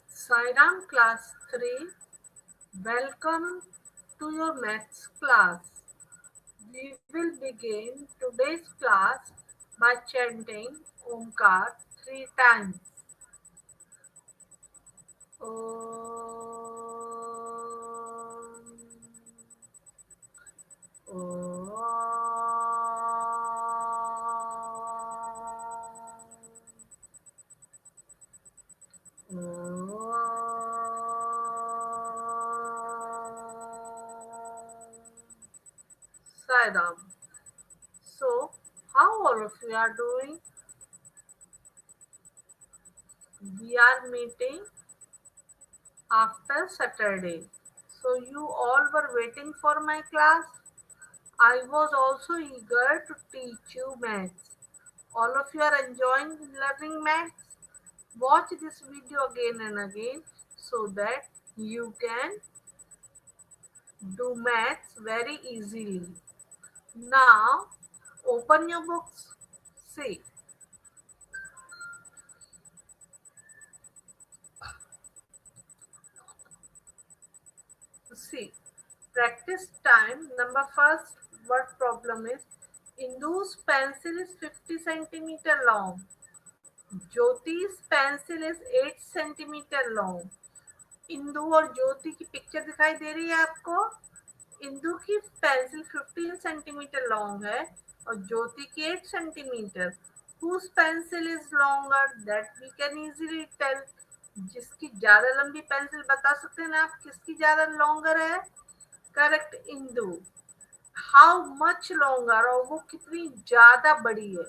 Sairam Class 3, welcome to your maths class. We will begin today's class by chanting Omkar 3 times. Om, Sairam. So, how all of you are doing? We are meeting after Saturday. So, you all were waiting for my class. I was also eager to teach you maths. All of you are enjoying learning maths. Watch this video again and again so that you can do maths very easily. Now, open your books. See, see. Practice time. Number first, what problem is? Indu's pencil is 50 centimeter long. Jyoti's pencil is 8 centimeter long. Indu और ज्योति की picture दिखाई दे रही है आपको। इंदु की pencil 15 centimetre long है और ज्योति की 8 centimetre. Whose pencil is longer? That we can easily tell. जिसकी ज्यादा लंबी पेंसिल बता सकते हैं ना आप किसकी ज्यादा लॉन्गर है। Correct, Indu. How much longer, और वो कितनी ज्यादा बड़ी है।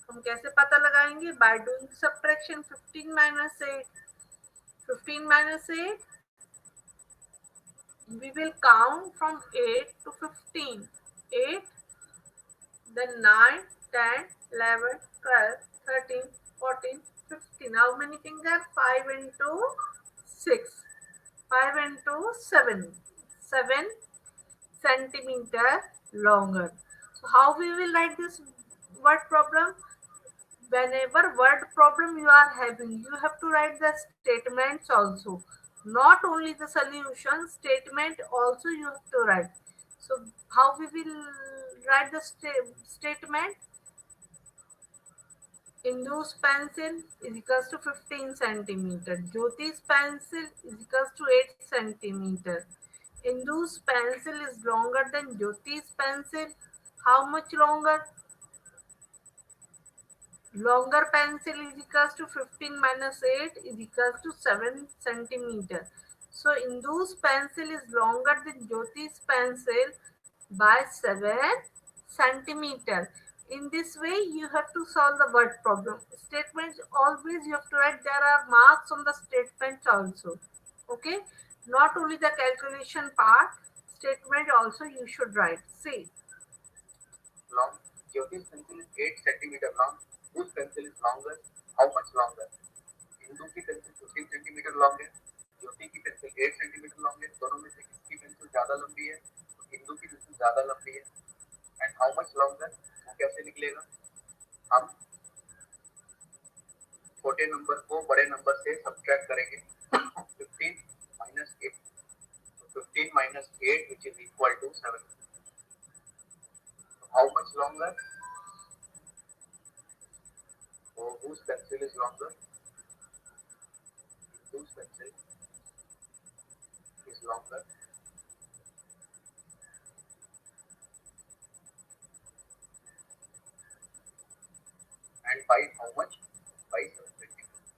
हम कैसे पता लगाएंगे? By doing subtraction. 15 minus 8, 15 minus 8, we will count from 8 to 15. 8, then 9, 10, 11, 12, 13, 14, 15. How many fingers? 5 into 6. 5 into 7. 7 centimeter longer. So how we will write this word problem? Whenever word problem you are having, you have to write the statements also. Not only the solution, statement also you have to write. So how we will write the statement? Indu's pencil is equals to 15 centimeter. Jyoti's pencil is equals to 8 centimeter. Indu's pencil is longer than Jyoti's pencil. How much longer? Longer pencil is equals to 15 minus 8 is equals to 7 centimeter. So Indu's pencil is longer than Jyoti's pencil by 7 centimeter. In this way, you have to solve the word problem. Statements always you have to write. There are marks on the statements also. Okay, not only the calculation part, statement also you should write. See, long. Jyoti's pencil is 8 centimeter long. Whose pencil is longer? How much longer? Indu की pencil 15 centimetre long है, ज्योति की pencil 8 centimetre long है। दोनों में से किसकी pencil ज्यादा लंबी है? तो इंदु की पेंसिल ज्यादा लंबी है। एंड हाउ मच लॉन्गर, वो कैसे निकलेगा? हम छोटे नंबर को बड़े नंबर से सब्ट्रैक्ट करेंगे। 15 minus 8, 15 minus 8 which is equal to 7। How much longer? whose pencil is longer? Whose pencil is longer? And by how much? By 7 centimeters.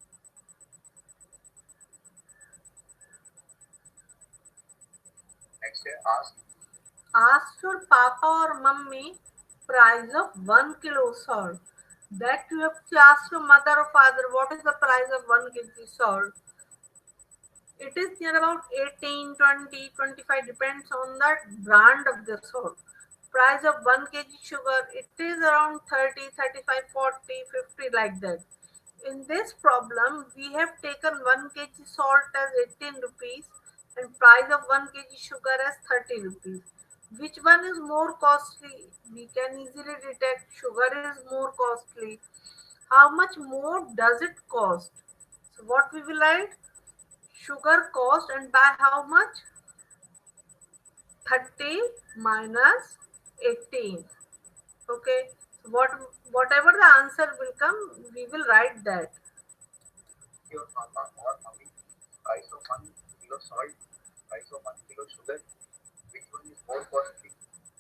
Next है ask. Ask your papa or mummy price of 1 kilo salt. That you have to ask your mother or father what is the price of 1 kg salt. It is near about 18, 20, 25 depends on the brand of the salt. Price of 1 kg sugar, it is around 30, 35, 40, 50 like that. In this problem, we have taken 1 kg salt as 18 rupees and price of 1 kg sugar as 30 rupees. Which one is more costly? We can easily detect sugar is more costly. How much more does it cost? So what we will write? Sugar cost and by how much? 30 minus 18. Okay. So whatever the answer will come, we will write that. Your or mummy, price of 1 kilo salt, price of 1 kilo sugar, which one is more costly?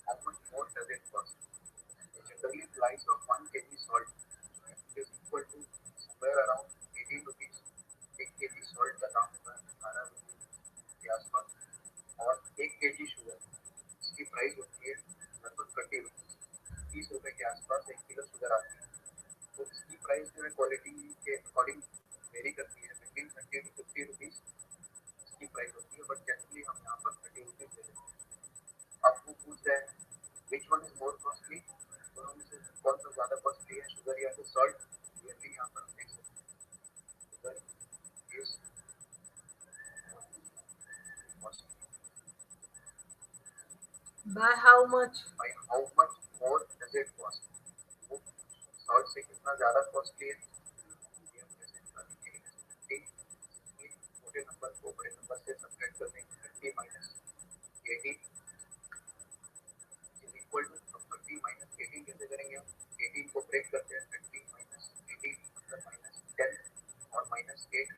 How much more does it cost? Generally, price of 1 kg salt is equal to somewhere around 18 rupees. 1 kg salt का दाम होता है 18 रुपये के आसपास और 1 kg sugar इसकी price होती है लगभग 30 रुपीज 30 रुपए के आसपास 1 किलो शुगर आती है तो इसकी प्राइस जो है क्वालिटी के अकॉर्डिंग वेरी करती है बिटवीन 30 to 50 रुपीज इसकी प्राइस होती है बट जनरली हम यहाँ पर 30 रुपीज दे देते हैं आपको पूछ रहे हैं which one is more costly दोनों में से कौन सा ज़्यादा कॉस्टली है शुगर या फिर सॉल्ट क्लियरली यहाँ पर हम देख सकते हैं sugar is costly By how much? By how much more does it cost वो सॉल्ट से कितना ज़्यादा कॉस्टली है ये हम कैसे निकालेंगे छोटे नंबर को बड़े नंबर से सब्ट्रैक्ट कर देंगे 30 minus 18 is equal to 30 minus 18 कैसे करेंगे हम 18 को ब्रेक करते हैं 30 माइनस 18 मतलब माइनस 10 और minus 8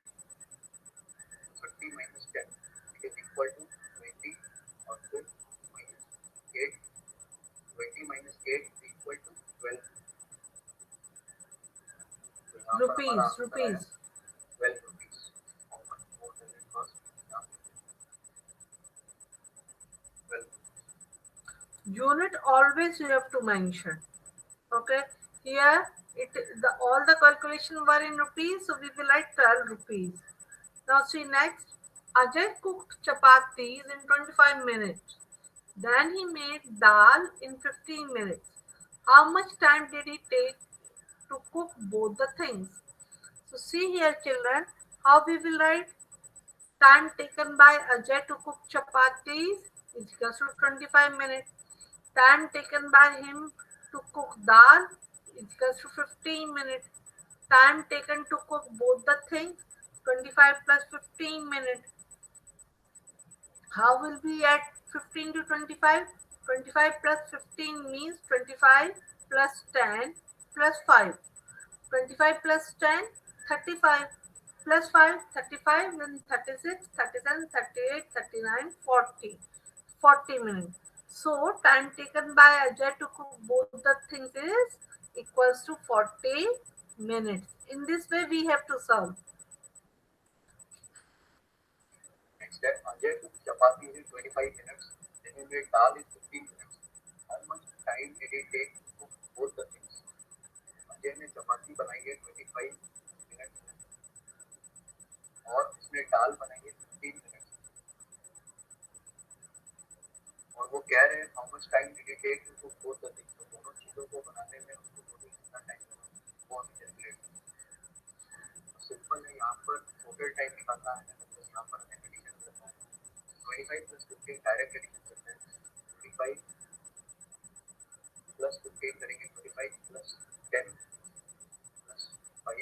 30 minus 10 it is equal to 20 और फिर minus 8 20 minus 8 is equal to 12 तो यहाँ पर हमारा Rupees, आंसर आया rupees. 12 rupees how much more does it cost 12 Unit always you have to mention. Okay. Here all the calculation were in rupees, so we will write 12 rupees. Now see next. Ajay cooked chapatis in 25 minutes. Then he made dal in 15 minutes. How much time did he take to cook both the things? So see here children, how we will write time taken by Ajay to cook chapatis is equals to 25 minutes. Time taken by him to cook dal is equals to 15 minutes. Time taken to cook both the things 25 plus 15 minutes. How will we add 15 to 25? 25 plus 15 means 25 plus 10 plus 5. 25 plus 10, 35 plus 5, 35, then 36, 37, 38, 39, 40. 40 minutes. So, time taken by Ajay to cook both the things is equals to 40 minutes. In this way, we have to solve. next step Ajay cooked chapatis in 25 minutes then he made dal in 15 minutes how much time did it take to cook both the things Ajay ने चपाती बनाई है 25 minute में और इसने दाल बनाई है 15 minute और वो कह रहे हैं how much time did it take to cook both the things तो दोनों चीज़ों को बनाने में उसको टोटल कितना टाइम लगा वो हमें कैलकुलेट सिंपल है यहाँ पर टोटल टाइम निकालना है मतलब यहाँ पर हमें एडिशन करना है 25 plus 15 डायरेक्ट एडिशन करते हैं 25 plus 15 करेंगे 25 plus 10 plus 5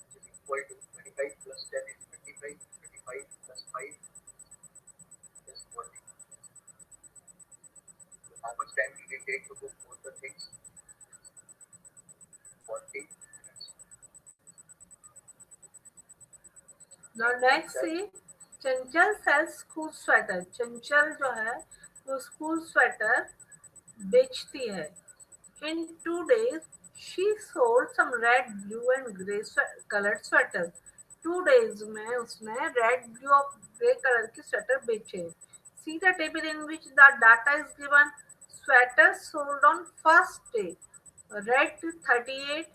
which is equal to 25 plus 10 is 25 25 plus 5 is 40 so how much time did it take to cook both the things 40 minutes Now next see, Chanchal sells school sweater. चंचल जो है वो school sweater बेचती है. In 2 days, she sold some red, blue and grey colored sweaters. 2 days में उसने red, blue और grey color की sweater बेचे. See the table in which the data is given. Sweaters sold on first day. Red 38,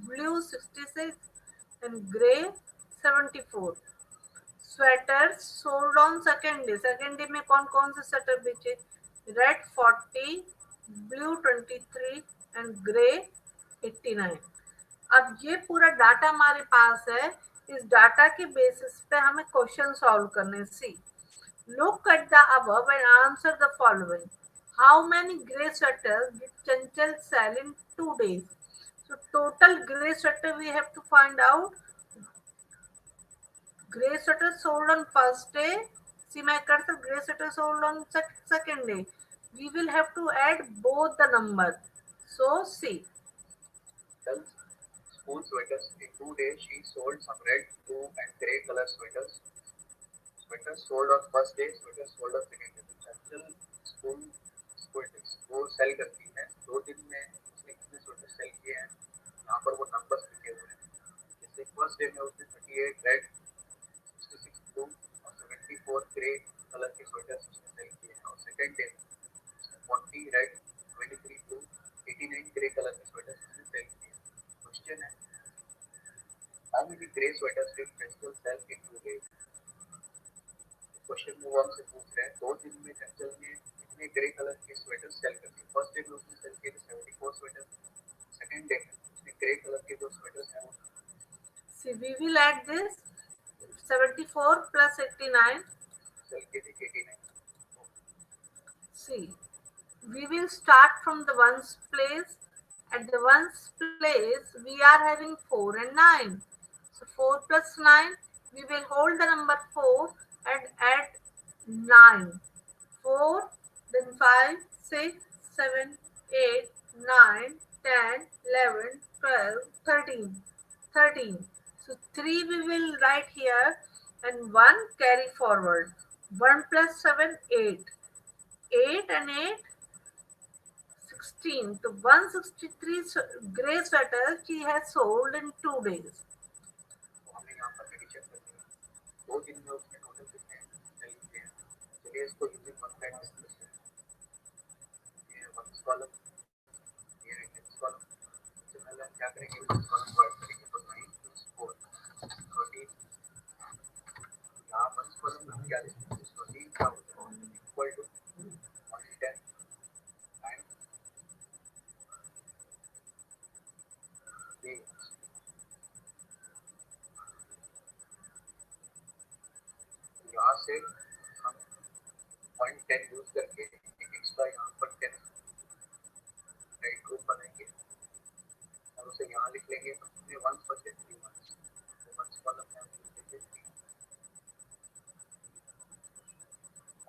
blue 66 and grey 74. Sweater sold on second day. Second day में कौन कौन से sweater बेचे? Red 40, blue 23 and grey 89. अब ये पूरा data हमारे पास है. इस डाटा के बेसिस पे हमें क्वेश्चन सॉल्व करने. सी, look at the above and answer the following. How many gray sweaters did Chanchal sell in 2 days? So total gray sweater we have to find out. Gray sweater sold on first day. See my cursor, gray sweater sold on second day. We will have to add both the number. So see, Sells school sweaters. In 2 days, she sold some red, blue, and grey color sweaters. Sweaters sold on first day, sweaters sold on second day. Chanchal school school dress वो cell करती है 2 दिन में उसने कितने sweater cell किए हैं यहाँ पर वो नंबर्स लिखे हुए हैं जैसे फर्स्ट डे में उसने 38 रेड 66 ब्लू और 74 ग्रे कलर के स्वेटर्स उसने सेल किए हैं और सेकेंड डे में उसने 40 रेड 23 ब्लू 89 ग्रे कलर के स्वेटर्स उसने सेल किए हैं क्वेश्चन है how many grey sweaters did festival sale in 2 days question वो हमसे पूछ रहे हैं 2 दिन में चंचल ने कितने ग्रे कलर के स्वेटर सेल कर दिए फर्स्ट डे में उसने सेल किए थे 74 स्वेटर सेकंड डे में उसने ग्रे कलर के जो स्वेटर्स हैं वो see we will add this 74 plus 89. Cell किए थे 89 See, we will start from the ones place. At the ones place, we are having 4 and 9. So 4 plus 9, we will hold the number 4 and add 9. 4, then 5, 6, 7, 8, 9, 10, 11, 12, 13. 13. So 3 we will write here and 1 carry forward. 1 plus 7, 8. 8 and 8, 16. So 163 grey sweaters she has sold in 2 days. तो हमें यहाँ पर addition करनी है 2 दिन में उसने total कितने सेल किए हैं चलिए इसको यूजिंग वन टाइम डिस्कस करें ये वंस कॉलम ये है टेंस कॉलम सबसे पहले हम क्या करेंगे वंस कॉलम को ऐड करेंगे तो 9 प्लस 4 13 यहाँ वंस कॉलम में हम क्या लिखेंगे 13 क्या होता है इक्वल टू 110 and 3 यहाँ से हम 110 यूज करके एक एक्स्ट्रा यहाँ पर 10 राइट ग्रुप बनाएंगे और उसे यहाँ लिख लेंगे तो उसमें 1 बचे 3 1 तो 1 कॉलम में हम लिखेंगे 3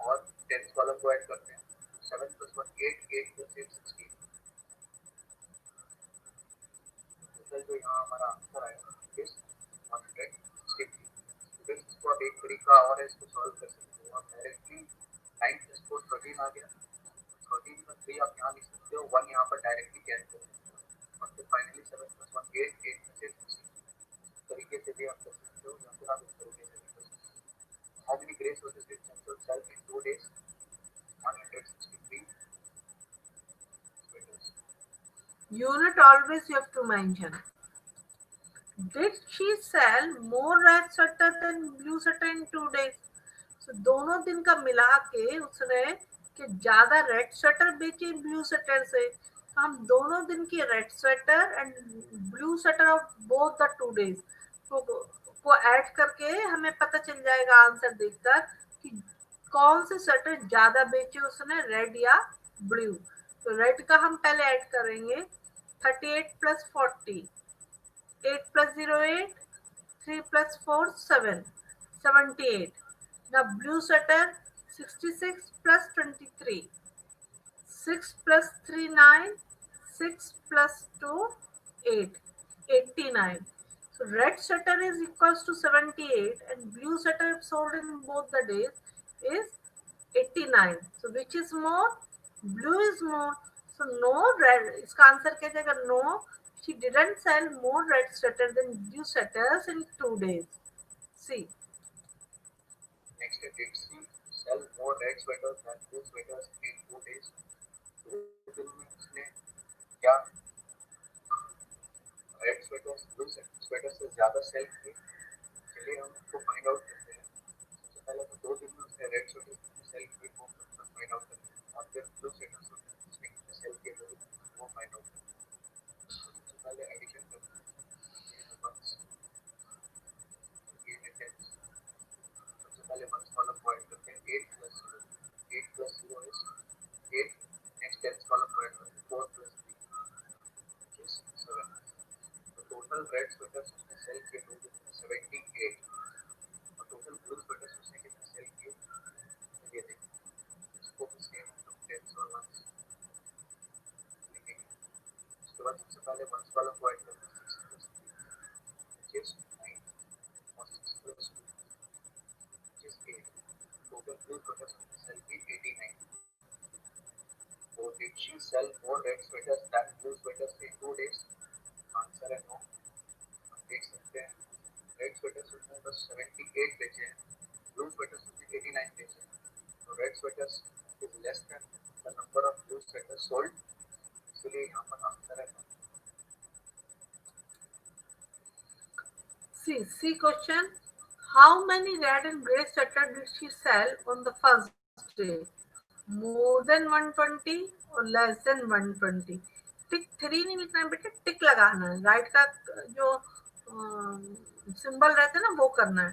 और 10 कॉलम को ऐड करते हैं 7 plus 1 8 8 plus 8 16 टोटल जो यहाँ हमारा आंसर आएगा इस 163 स्टूडेंट्स इसको आप एक तरीका और है इसको सॉल्व कर सकते हो आप डायरेक्टली 9 प्लस 4 13 आ गया 13 का 3 आप यहाँ लिख सकते हो 1 यहाँ पर डायरेक्टली कैरी कर सकते हो और फिर फाइनली 7 plus 1 8 8 plus 8 16 तरीके से भी आप कर सकते हो या फिर आप इस तरीके से भी कर सकते हो how many grey sources did Chanchal cell in 2 days 163 sweaters Unit always you have to mention. Did she sell more red sweater than blue sweater in 2 days? So दोनों दिन का मिला के उसने कि ज्यादा रेड स्वेटर बेचे ब्लू स्वेटर से तो हम दोनों दिन की red sweater and blue sweater of both the 2 days को ऐड करके हमें पता चल जाएगा आंसर देखकर कि कौन से स्वेटर ज्यादा बेचे उसने रेड या ब्लू तो रेड का हम पहले ऐड करेंगे 38 plus 40 8 plus 0 8 3 plus 4 7 78 now blue sweater 66 plus 23 6 plus 3 9 6 plus 2 8 89 so red sweater is equals to 78 and blue sweater sold in both the days is 89 so which is more blue is more so no red इसका answer क्या जाएगा no she didn't sell more red sweater than blue sweaters in 2 days see next did she sell more red sweaters than blue sweaters in 2 days 2 दिन में उसने क्या red sweaters blue sweater से ज़्यादा cell किए चलिए हम उसको फाइंड आउट करते हैं सबसे पहले तो 2 दिन में उसने रेड स्वेटर सेल किए वो फाइंड आउट करते हैं और फिर ब्लू स्वेटर उसने कितने सेल किए वो फाइंड आउट करते हैं सबसे पहले एडिशन करते हैं ये है वंस ये है टेंस सबसे पहले वंस कॉलम को ऐड करते हैं 8 plus 0 8 plus 0 is 8 next tens column को ऐड करते हैं 4 plus 3 which is 7 तो टोटल रेड स्वेटर्स उसने सेल किए 2 दिन में 78 टोटल ब्लू स्वेटर्स उसने कितने सेल किए ये देखिए, इसको भी सेम हम लोग टेंस और वंस लिखेंगे। उसके बाद सबसे पहले वंस वाला को ऐड करते हैं 6 + 3 which is 9 और 6 + 2 which is 8. Total blue sweaters उसने सेल की 89. So did she sell more red sweaters than blue sweaters in 2 days? Answer है नो। हम देख सकते हैं रेड स्वेटर्स उसने बस 78 बेचे हैं, ब्लू स्वेटर्स उसने 89 बेचे हैं। तो red sweaters is less than the number of blue sweaters sold, इसलिए यहाँ पर आंसर है no. C question. How many red and grey sweaters did she sell on the first day? More than 120 or less than 120? Tick 3 नहीं लिखना है बेटा, टिक लगाना है। राइट का जो सिंबल रहता है ना वो करना है।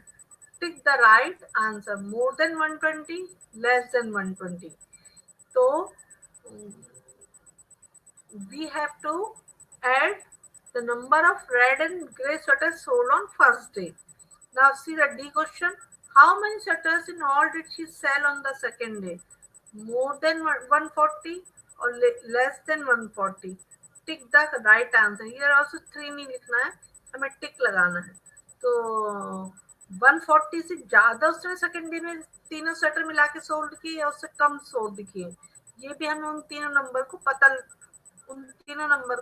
Tick the right answer, more than 120, less than 120। तो we have to add the number of red and grey sweaters sold on first day. Now see the D question. How many sweaters in all did she sell on the second day? More than 140 or less than 140? Tick the right answer. Here also 3 नहीं लिखना है, हमें टिक लगाना है। तो 140 से ज्यादा उसने सेकेंड डे में तीनों स्वेटर मिला के सोल्ड किए या उससे कम सोल्ड किए, ये भी हमें उन तीनों नंबर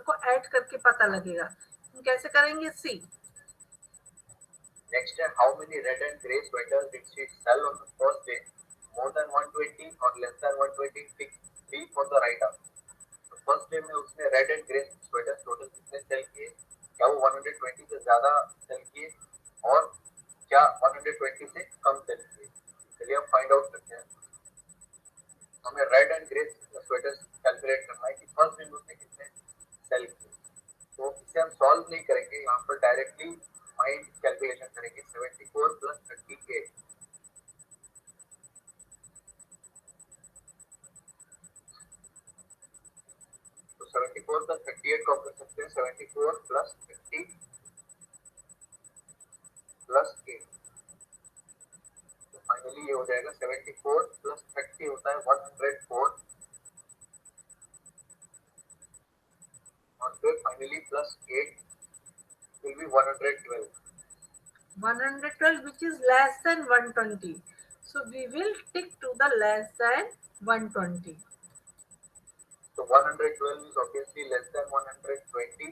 को ऐड करके पता लगेगा। हम कैसे करेंगे? सी। नेक्स्ट है how many red and grey sweaters did she sell on the first day? More than 120 और less than 120? Tick 3 for the right answer. तो फर्स्ट डे में उसने red and grey sweaters total कितने सेल किए? क्या वो 120 से ज्यादा सेल किए और क्या 120 से कम सेल किए? चलिए हम फाइंड आउट करते हैं। हमें red and grey sweaters calculate करना है कि फर्स्ट डे में उसने कितने सेल किए। तो इसे हम सॉल्व नहीं करेंगे, यहाँ पर डायरेक्टली माइंड कैलकुलेशन करेंगे। 74 + 38। तो 74 + 38 को कर सकते हैं 74 + 50 + 8। तो फाइनली ये हो जाएगा 74 + 30 होता है 104 और फिर finally +8 will be 112. 112 which is less than 120. So we will tick to the less than 120. So 112 is obviously less than 120.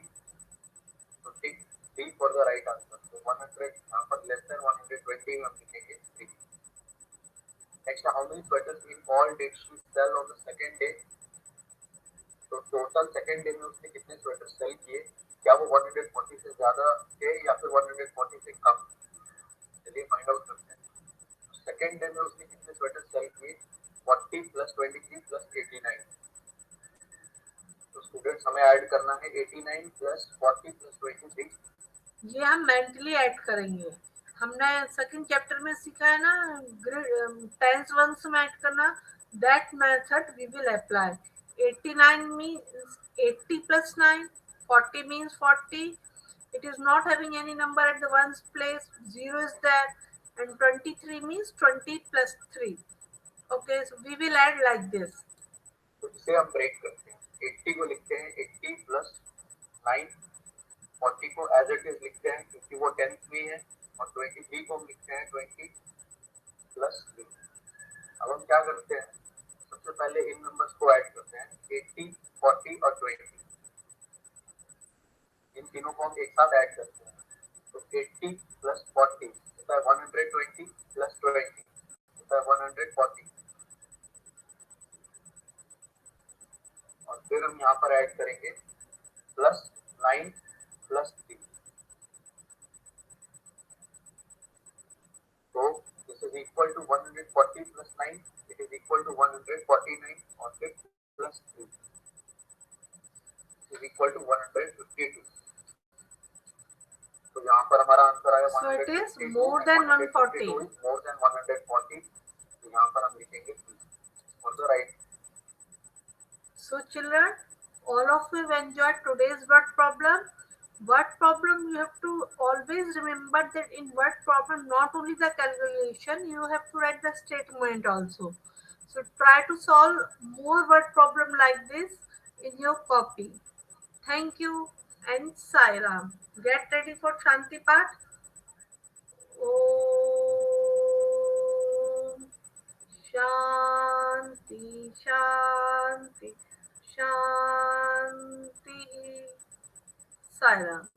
So tick 3 for the right answer. So 100 यहाँ पर less than 120 में हम लिखेंगे 3. Next, how many sweaters in all did she sell on the second day? तो total second day में उसने कितने sweater cell किए? क्या वो 140 से ज्यादा थे या फिर 140 से कम? चलिए फाइंड आउट करते हैं। सेकेंड डे में उसने कितने स्वेटर सेल किए? 40 + 23 + 89। तो स्टूडेंट्स हमें ऐड करना है 89 + 40 + 23। ये हम मेंटली ऐड करेंगे। हमने सेकंड चैप्टर में सीखा है ना टेंस वंस में ऐड करना। That method we will apply. 89 means 80 + 9, 40 means 40. It is not having any number at the ones place, 0 is there, and 23 means 20 + 3. Okay, so we will add like this. तो इसे हम break करते हैं। 80 को लिखते हैं 80 + 9, 40 को एज इट इज लिखते हैं क्योंकि वो 10th में है, और 23 को हम लिखते हैं 20 + 3। अब हम क्या करते हैं, सबसे पहले इन नंबर्स को ऐड करते हैं 80, 40 और 20। इन तीनों को हम एक साथ ऐड करते हैं। तो 80 + 40 होता है 120 + 20 होता है 140। और फिर हम यहाँ पर ऐड करेंगे +9 + 3। तो this is equal to 140 + 9, it is equal to 149 और फिर +3 इज इक्वल टू 152। तो यहाँ पर हमारा आंसर आया So it is 152 more and than 152 140. is more than 140. तो यहाँ पर हम लिखेंगे on the right. So children, all of you have enjoyed today's word problem. Word problem, you have to always remember that in word problem, not only the calculation, you have to write the statement also. So try to solve more word problem like this in your copy. Thank you and Sairam. Get ready for Shanti part. Om Shanti Shanti Shanti Sairam.